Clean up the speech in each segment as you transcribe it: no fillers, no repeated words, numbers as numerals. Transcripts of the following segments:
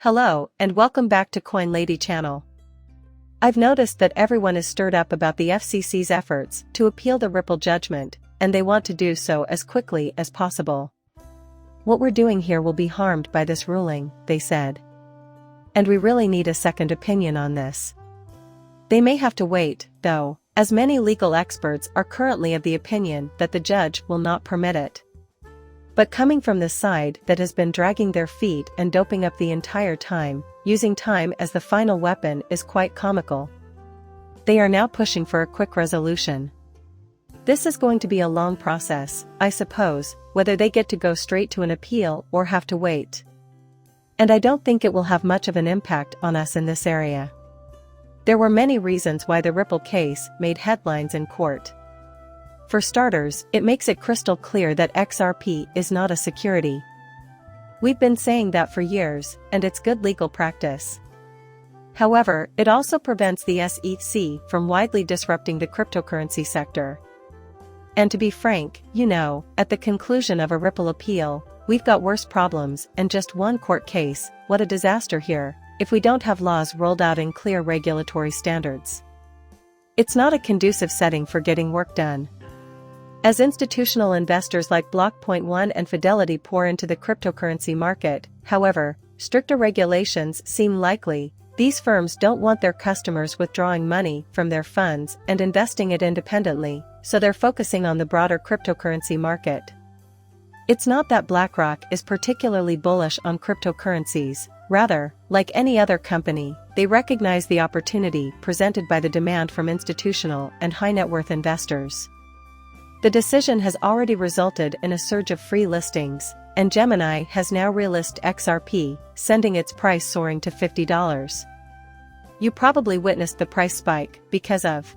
Hello, and welcome back to Coin Lady channel. I've noticed that everyone is stirred up about the FCC's efforts to appeal the Ripple judgment, and they want to do so as quickly as possible. What we're doing here will be harmed by this ruling, they said. And we really need a second opinion on this. They may have to wait, though, as many legal experts are currently of the opinion that the judge will not permit it. But coming from the side that has been dragging their feet and doping up the entire time, using time as the final weapon is quite comical. They are now pushing for a quick resolution. This is going to be a long process, I suppose, whether they get to go straight to an appeal or have to wait. And I don't think it will have much of an impact on us in this area. There were many reasons why the Ripple case made headlines in court. For starters, it makes it crystal clear that XRP is not a security. We've been saying that for years, and it's good legal practice. However, it also prevents the SEC from widely disrupting the cryptocurrency sector. And to be frank, at the conclusion of a Ripple appeal, we've got worse problems, and just one court case, what a disaster here, if we don't have laws rolled out in clear regulatory standards. It's not a conducive setting for getting work done. As institutional investors like Block.Point One and Fidelity pour into the cryptocurrency market, however, stricter regulations seem likely. These firms don't want their customers withdrawing money from their funds and investing it independently, so they're focusing on the broader cryptocurrency market. It's not that BlackRock is particularly bullish on cryptocurrencies, rather, like any other company, they recognize the opportunity presented by the demand from institutional and high-net-worth investors. The decision has already resulted in a surge of free listings, and Gemini has now relist XRP, sending its price soaring to $50. You probably witnessed the price spike because of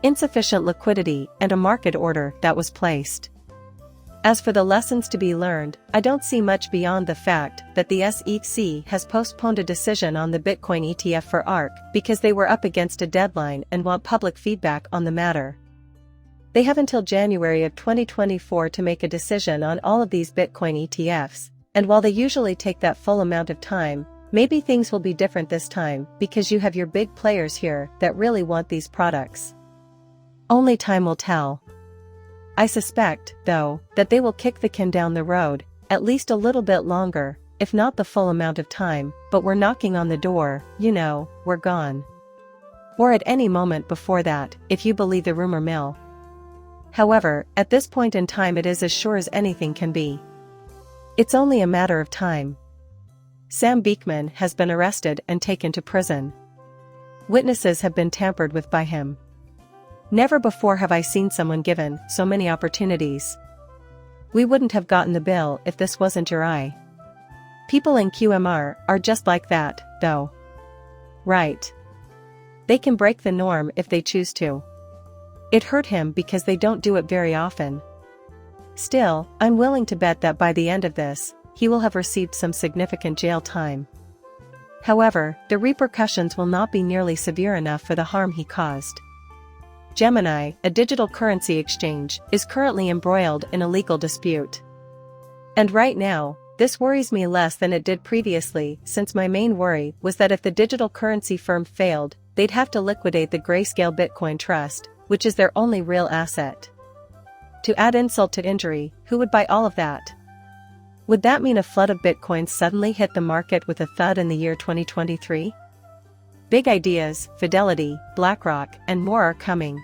insufficient liquidity and a market order that was placed. As for the lessons to be learned, I don't see much beyond the fact that the SEC has postponed a decision on the Bitcoin ETF for ARK because they were up against a deadline and want public feedback on the matter. They have until January of 2024 to make a decision on all of these Bitcoin ETFs, and while they usually take that full amount of time, maybe things will be different this time because you have your big players here that really want these products. Only time will tell. I suspect, though, that they will kick the can down the road, at least a little bit longer, if not the full amount of time, but we're knocking on the door, we're gone. Or at any moment before that, if you believe the rumor mill. However, at this point in time it is as sure as anything can be. It's only a matter of time. Sam Beekman has been arrested and taken to prison. Witnesses have been tampered with by him. Never before have I seen someone given so many opportunities. We wouldn't have gotten the bill if this wasn't your eye. People in QMR are just like that, though. Right. They can break the norm if they choose to. It hurt him because they don't do it very often. Still, I'm willing to bet that by the end of this, he will have received some significant jail time. However, the repercussions will not be nearly severe enough for the harm he caused. Gemini, a digital currency exchange, is currently embroiled in a legal dispute. And right now, this worries me less than it did previously, since my main worry was that if the digital currency firm failed, they'd have to liquidate the Grayscale Bitcoin Trust, which is their only real asset. To add insult to injury, who would buy all of that? Would that mean a flood of Bitcoins suddenly hit the market with a thud in the year 2023? Big ideas, Fidelity, BlackRock, and more are coming.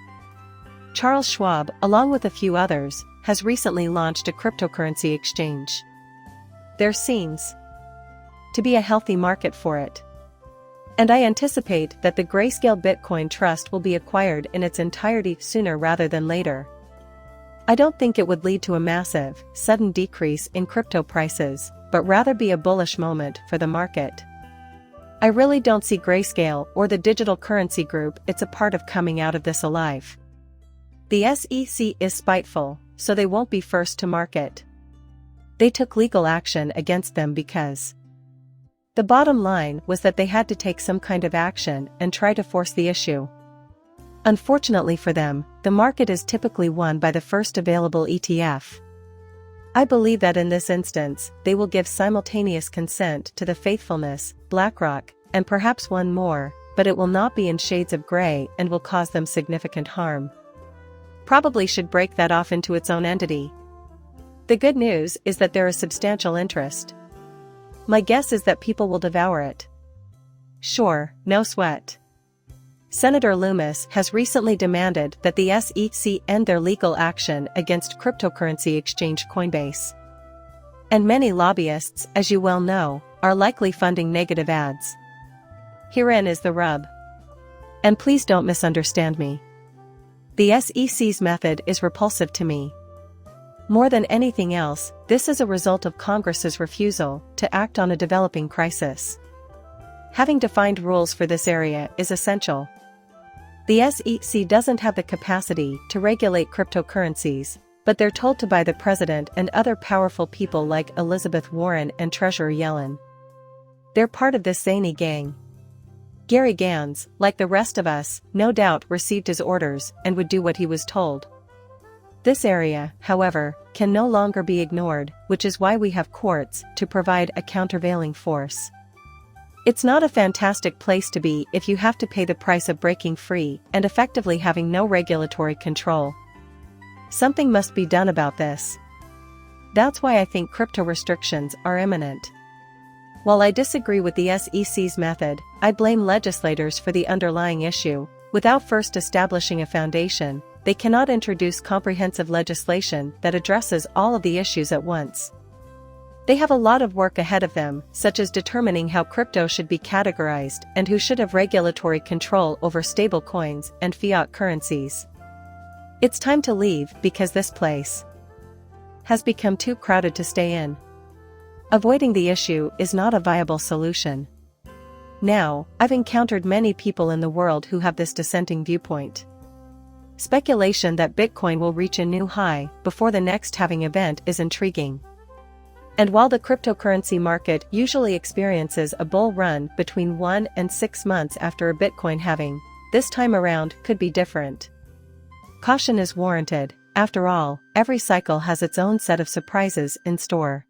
Charles Schwab, along with a few others, has recently launched a cryptocurrency exchange. There seems to be a healthy market for it. And I anticipate that the Grayscale Bitcoin Trust will be acquired in its entirety sooner rather than later. I don't think it would lead to a massive, sudden decrease in crypto prices, but rather be a bullish moment for the market. I really don't see Grayscale or the digital currency group it's a part of coming out of this alive. The SEC is spiteful, so they won't be first to market. They took legal action against them because the bottom line was that they had to take some kind of action and try to force the issue. Unfortunately for them, the market is typically won by the first available ETF. I believe that in this instance, they will give simultaneous consent to the faithfulness, BlackRock, and perhaps one more, but it will not be in shades of gray and will cause them significant harm. Probably should break that off into its own entity. The good news is that there is substantial interest. My guess is that people will devour it. Sure, no sweat. Senator Loomis has recently demanded that the SEC end their legal action against cryptocurrency exchange Coinbase. And many lobbyists, as you well know, are likely funding negative ads. Herein is the rub. And please don't misunderstand me. The SEC's method is repulsive to me. More than anything else, this is a result of Congress's refusal to act on a developing crisis. Having defined rules for this area is essential. The SEC doesn't have the capacity to regulate cryptocurrencies, but they're told to by the president and other powerful people like Elizabeth Warren and Treasurer Yellen. They're part of this zany gang. Gary Gans, like the rest of us, no doubt received his orders and would do what he was told. This area, however, can no longer be ignored, which is why we have courts to provide a countervailing force. It's not a fantastic place to be if you have to pay the price of breaking free and effectively having no regulatory control. Something must be done about this. That's why I think crypto restrictions are imminent. While I disagree with the SEC's method, I blame legislators for the underlying issue. Without first establishing a foundation, they cannot introduce comprehensive legislation that addresses all of the issues at once. They have a lot of work ahead of them, such as determining how crypto should be categorized and who should have regulatory control over stablecoins and fiat currencies. It's time to leave because this place has become too crowded to stay in. Avoiding the issue is not a viable solution. Now, I've encountered many people in the world who have this dissenting viewpoint. Speculation that Bitcoin will reach a new high before the next halving event is intriguing. And while the cryptocurrency market usually experiences a bull run between 1 and 6 months after a Bitcoin halving, this time around could be different. Caution is warranted. After all, every cycle has its own set of surprises in store.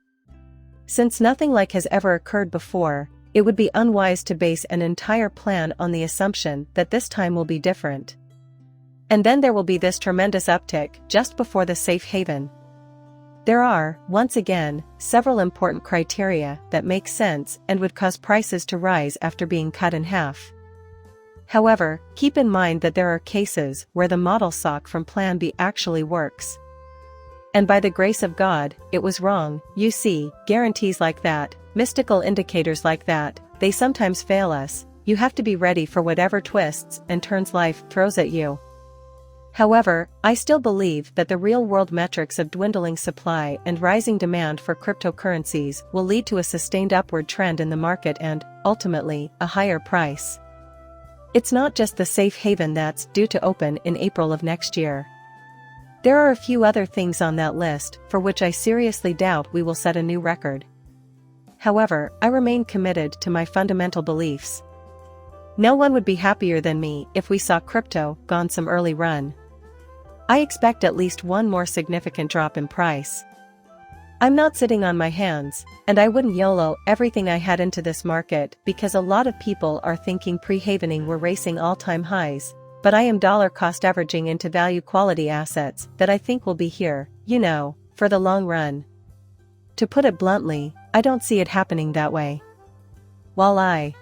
Since nothing like has ever occurred before, it would be unwise to base an entire plan on the assumption that this time will be different. And then there will be this tremendous uptick just before the safe haven. There are, once again, several important criteria that make sense and would cause prices to rise after being cut in half. However, keep in mind that there are cases where the model sock from Plan B actually works. And by the grace of God, it was wrong. You see, guarantees like that, mystical indicators like that, they sometimes fail us. You have to be ready for whatever twists and turns life throws at you. However, I still believe that the real-world metrics of dwindling supply and rising demand for cryptocurrencies will lead to a sustained upward trend in the market and, ultimately, a higher price. It's not just the safe haven that's due to open in April of next year. There are a few other things on that list for which I seriously doubt we will set a new record. However, I remain committed to my fundamental beliefs. No one would be happier than me if we saw crypto go on some early run. I expect at least one more significant drop in price. I'm not sitting on my hands, and I wouldn't YOLO everything I had into this market because a lot of people are thinking pre-havening we're racing all-time highs, but I am dollar cost averaging into value quality assets that I think will be here, for the long run. To put it bluntly, I don't see it happening that way. While I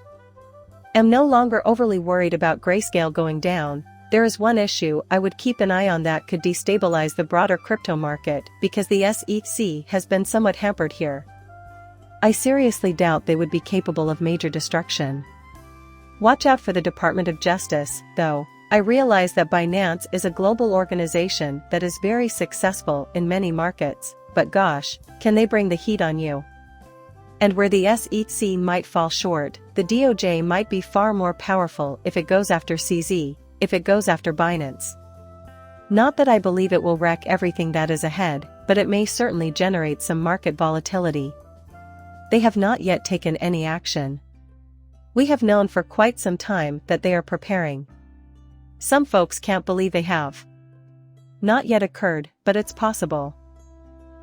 am no longer overly worried about Grayscale going down, there is one issue I would keep an eye on that could destabilize the broader crypto market because the SEC has been somewhat hampered here. I seriously doubt they would be capable of major destruction. Watch out for the Department of Justice, though. I realize that Binance is a global organization that is very successful in many markets, but gosh, can they bring the heat on you? And where the SEC might fall short, the DOJ might be far more powerful if it goes after CZ, if it goes after Binance. Not that I believe it will wreck everything that is ahead, but it may certainly generate some market volatility. They have not yet taken any action. We have known for quite some time that they are preparing. Some folks can't believe they have. Not yet occurred, but it's possible.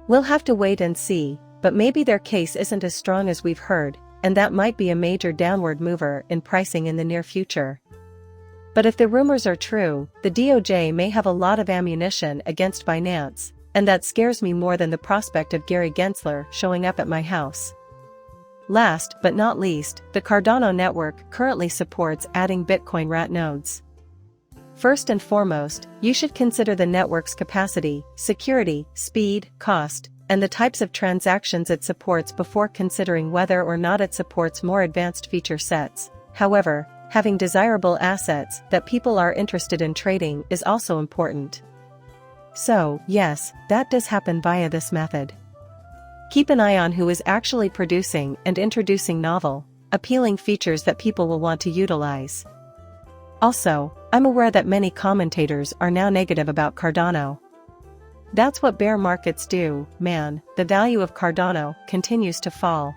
We'll have to wait and see, but maybe their case isn't as strong as we've heard, and that might be a major downward mover in pricing in the near future. But if the rumors are true, the DOJ may have a lot of ammunition against Binance, and that scares me more than the prospect of Gary Gensler showing up at my house. Last but not least, the Cardano network currently supports adding Bitcoin RAT nodes. First and foremost, you should consider the network's capacity, security, speed, cost, and the types of transactions it supports before considering whether or not it supports more advanced feature sets. However, having desirable assets that people are interested in trading is also important. So, yes, that does happen via this method. Keep an eye on who is actually producing and introducing novel, appealing features that people will want to utilize. Also, I'm aware that many commentators are now negative about Cardano. That's what bear markets do, man. The value of Cardano continues to fall.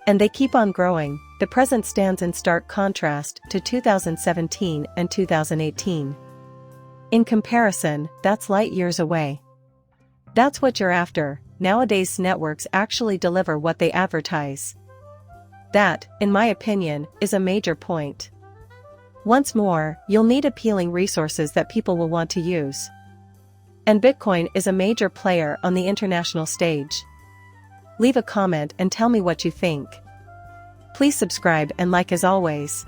And they keep on growing. The present stands in stark contrast to 2017 and 2018. In comparison, that's light years away. That's what you're after. Nowadays networks actually deliver what they advertise. That, in my opinion, is a major point. Once more, you'll need appealing resources that people will want to use. And Bitcoin is a major player on the international stage. Leave a comment and tell me what you think. Please subscribe and like as always.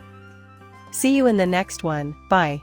See you in the next one, bye.